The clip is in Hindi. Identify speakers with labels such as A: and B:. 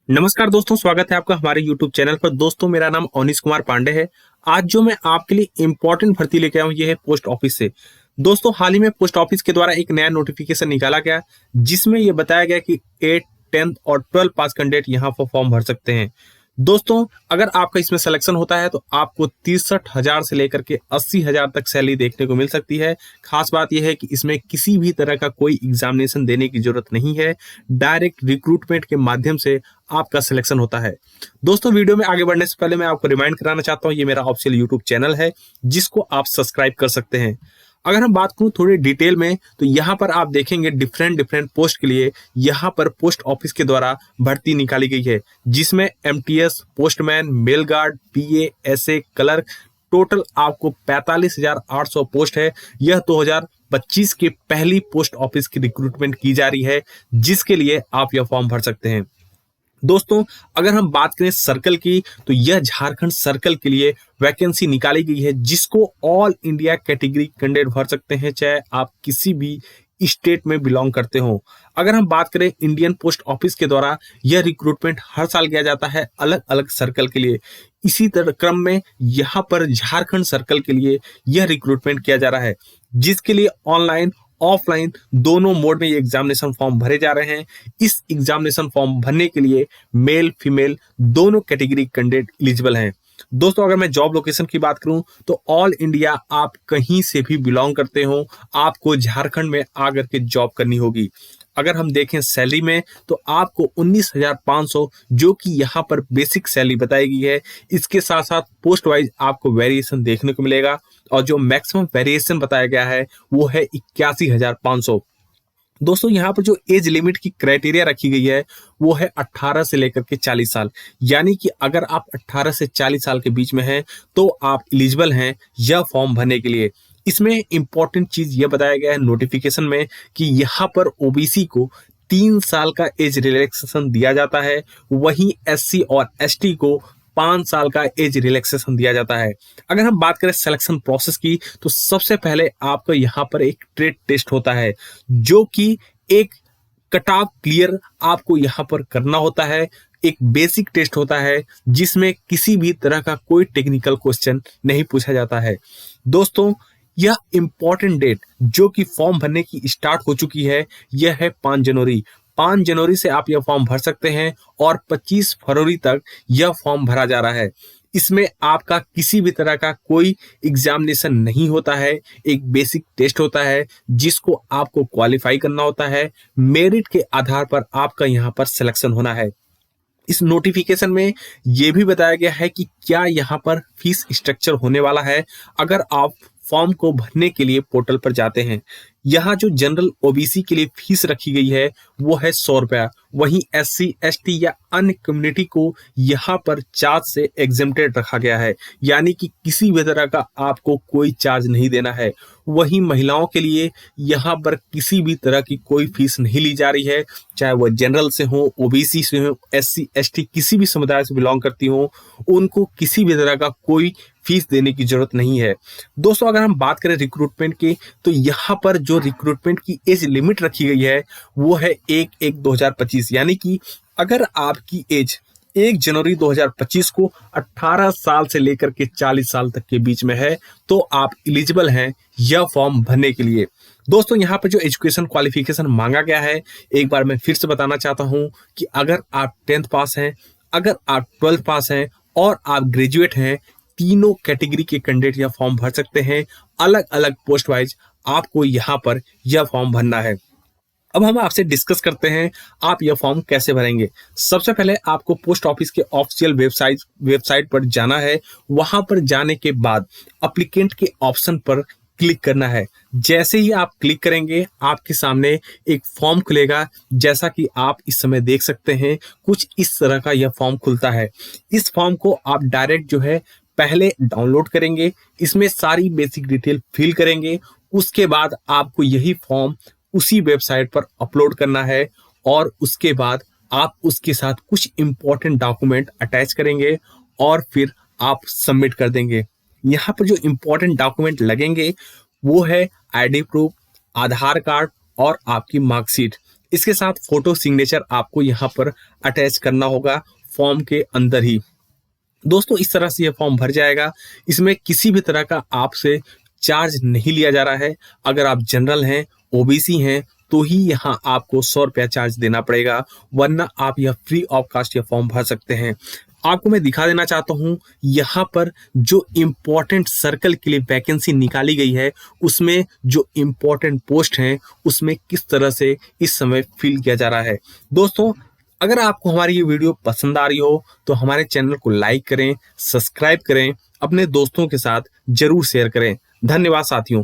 A: नमस्कार दोस्तों, स्वागत है आपका हमारे YouTube चैनल पर। दोस्तों, मेरा नाम अवनीश कुमार पांडे है। आज जो मैं आपके लिए इम्पोर्टेंट भर्ती लेके आया हूँ, ये है पोस्ट ऑफिस से। दोस्तों, हाल ही में पोस्ट ऑफिस के द्वारा एक नया नोटिफिकेशन निकाला गया, जिसमें ये बताया गया कि 8, 10th और 12 पास कैंडिडेट यहाँ पर फॉर्म भर सकते हैं। दोस्तों, अगर आपका इसमें सिलेक्शन होता है तो आपको 63,000 से लेकर के 80,000 तक सैलरी देखने को मिल सकती है। खास बात यह है कि इसमें किसी भी तरह का कोई एग्जामिनेशन देने की जरूरत नहीं है। डायरेक्ट रिक्रूटमेंट के माध्यम से आपका सिलेक्शन होता है। दोस्तों, वीडियो में आगे बढ़ने से पहले मैं आपको रिमाइंड कराना चाहता हूँ, ये मेरा ऑफिशियल यूट्यूब चैनल है, जिसको आप सब्सक्राइब कर सकते हैं। अगर हम बात करूं थोड़ी डिटेल में, तो यहाँ पर आप देखेंगे डिफरेंट पोस्ट के लिए यहाँ पर पोस्ट ऑफिस के द्वारा भर्ती निकाली गई है, जिसमें एमटीएस, पोस्टमैन, मेल गार्ड, पीए, एसए, क्लर्क, टोटल आपको 45,800 पोस्ट है। यह 2025 की पहली पोस्ट ऑफिस की रिक्रूटमेंट की जा रही है, जिसके लिए आप यह फॉर्म भर सकते हैं। दोस्तों, अगर हम बात करें सर्कल की, तो यह झारखंड सर्कल के लिए वैकेंसी निकाली गई है, जिसको ऑल इंडिया कैटेगरी कैंडिडेट भर सकते हैं, चाहे आप किसी भी स्टेट में बिलोंग करते हो। अगर हम बात करें इंडियन पोस्ट ऑफिस के द्वारा, यह रिक्रूटमेंट हर साल किया जाता है अलग अलग सर्कल के लिए। इसी तरह क्रम में यहाँ पर झारखंड सर्कल के लिए यह रिक्रूटमेंट किया जा रहा है, जिसके लिए ऑनलाइन ऑफलाइन दोनों मोड में ये एग्जामिनेशन फॉर्म भरे जा रहे हैं। इस एग्जामिनेशन फॉर्म भरने के लिए मेल फीमेल दोनों कैटेगरी कैंडिडेट एलिजिबल हैं। दोस्तों, अगर मैं जॉब लोकेशन की बात करूं, तो ऑल इंडिया आप कहीं से भी बिलोंग करते हो, आपको झारखंड में आकर के जॉब करनी होगी। अगर हम देखें सैलरी में, तो आपको 19,500 जो कि यहाँ पर बेसिक सैलरी बताई गई है, इसके साथ साथ पोस्ट वाइज आपको वेरिएशन देखने को मिलेगा, और जो मैक्सिमम वेरिएशन बताया गया है वो है 81,500। दोस्तों, यहाँ पर जो एज लिमिट की क्राइटेरिया रखी गई है वो है 18 से लेकर के 40 साल। यानी कि अगर आप 18 से 40 साल के बीच में हैं तो आप एलिजिबल हैं यह फॉर्म भरने के लिए। इसमें इंपॉर्टेंट चीज यह बताया गया है नोटिफिकेशन में कि यहाँ पर ओबीसी को 3 साल का एज रिलैक्सेशन दिया जाता है, वहीं एससी और एसटी को 5 साल का एज रिलैक्सेशन दिया जाता है। अगर हम बात करें सिलेक्शन प्रोसेस की, तो सबसे पहले आपका यहाँ पर एक ट्रेड टेस्ट होता है, जो कि एक कट ऑफ क्लियर आपको यहाँ पर करना होता है। एक बेसिक टेस्ट होता है, जिसमें किसी भी तरह का कोई टेक्निकल क्वेश्चन नहीं पूछा जाता है। दोस्तों, यह इंपॉर्टेंट डेट जो कि फॉर्म भरने की स्टार्ट हो चुकी है, यह है 5 जनवरी। 5 जनवरी से आप यह फॉर्म भर सकते हैं और 25 फरवरी तक यह फॉर्म भरा जा रहा है। इसमें आपका किसी भी तरह का कोई एग्जामिनेशन नहीं होता है, एक बेसिक टेस्ट होता है, जिसको आपको क्वालिफाई करना होता है। मेरिट के आधार पर आपका यहाँ पर सिलेक्शन होना है। इस नोटिफिकेशन में यह भी बताया गया है कि क्या यहाँ पर फीस स्ट्रक्चर होने वाला है। अगर आप फॉर्म को भरने के लिए पोर्टल पर जाते हैं, यहाँ जो जनरल ओबीसी के लिए फीस रखी गई है वो है 100 रुपया। वहीं एससी एसटी या अन्य कम्युनिटी को यहाँ पर चार्ज से एग्जेम्प्टेड रखा गया है, यानी कि किसी भी तरह का आपको कोई चार्ज नहीं देना है। वहीं महिलाओं के लिए यहाँ पर किसी भी तरह की कोई फीस नहीं ली जा रही है, चाहे वह जनरल से हो, ओबीसी से हो, एससी एसटी किसी भी समुदाय से बिलोंग करती हो, उनको किसी भी तरह का कोई फीस देने की जरूरत नहीं है। दोस्तों, अगर हम बात करें रिक्रूटमेंट की, तो यहाँ पर जो रिक्रूटमेंट की एज लिमिट रखी गई है वो है 1/1/2025। यानी कि अगर आपकी एज 1 जनवरी 2025 को 18 साल से लेकर के 40 साल तक के बीच में है, तो आप एलिजिबल हैं यह फॉर्म भरने के लिए। दोस्तों, यहाँ पर जो एजुकेशन क्वालिफिकेशन मांगा गया है, एक बार मैं फिर से बताना चाहता हूँ कि अगर आप 10th पास हैं, अगर आप 12th पास हैं और आप ग्रेजुएट हैं, तीनों कैटेगरी के कैंडिडेट यह फॉर्म भर सकते हैं। अलग अलग पोस्ट वाइज आपको यहाँ पर यह फॉर्म भरना है। अब हम आपसे डिस्कस करते हैं आप यह फॉर्म कैसे भरेंगे। सबसे पहले आपको पोस्ट ऑफिस के ऑफिशियल वेबसाइट पर जाना है। वहां पर जाने के बाद एप्लीकेंट के ऑप्शन पर क्लिक करना है। जैसे ही आप क्लिक करेंगे, आपके सामने एक फॉर्म खुलेगा। जैसा कि आप इस समय देख सकते हैं, कुछ इस तरह का यह फॉर्म खुलता है। इस फॉर्म को आप डायरेक्ट जो है पहले डाउनलोड करेंगे, इसमें सारी बेसिक डिटेल फिल करेंगे। उसके बाद आपको यही फॉर्म उसी वेबसाइट पर अपलोड करना है, और उसके बाद आप उसके साथ कुछ इंपॉर्टेंट डॉक्यूमेंट अटैच करेंगे और फिर आप सबमिट कर देंगे। यहाँ पर जो इंपॉर्टेंट डॉक्यूमेंट लगेंगे वो है आईडी प्रूफ, आधार कार्ड और आपकी मार्कशीट। इसके साथ फोटो सिग्नेचर आपको यहाँ पर अटैच करना होगा फॉर्म के अंदर ही। दोस्तों इस तरह से ये फॉर्म भर जाएगा। इसमें किसी भी तरह का आपसे चार्ज नहीं लिया जा रहा है। अगर आप जनरल हैं, ओबीसी हैं, तो ही यहाँ आपको 100 रुपया चार्ज देना पड़ेगा, वरना आप यह फ्री ऑफ कॉस्ट ये फॉर्म भर सकते हैं। आपको मैं दिखा देना चाहता हूँ यहाँ पर जो इम्पोर्टेंट सर्कल के लिए वैकेंसी निकाली गई है, उसमें जो इम्पोर्टेंट पोस्ट हैं उसमें किस तरह से इस समय फिल किया जा रहा है। दोस्तों अगर आपको हमारी ये वीडियो पसंद आ रही हो तो हमारे चैनल को लाइक करें, सब्सक्राइब करें, अपने दोस्तों के साथ जरूर शेयर करें। धन्यवाद साथियों।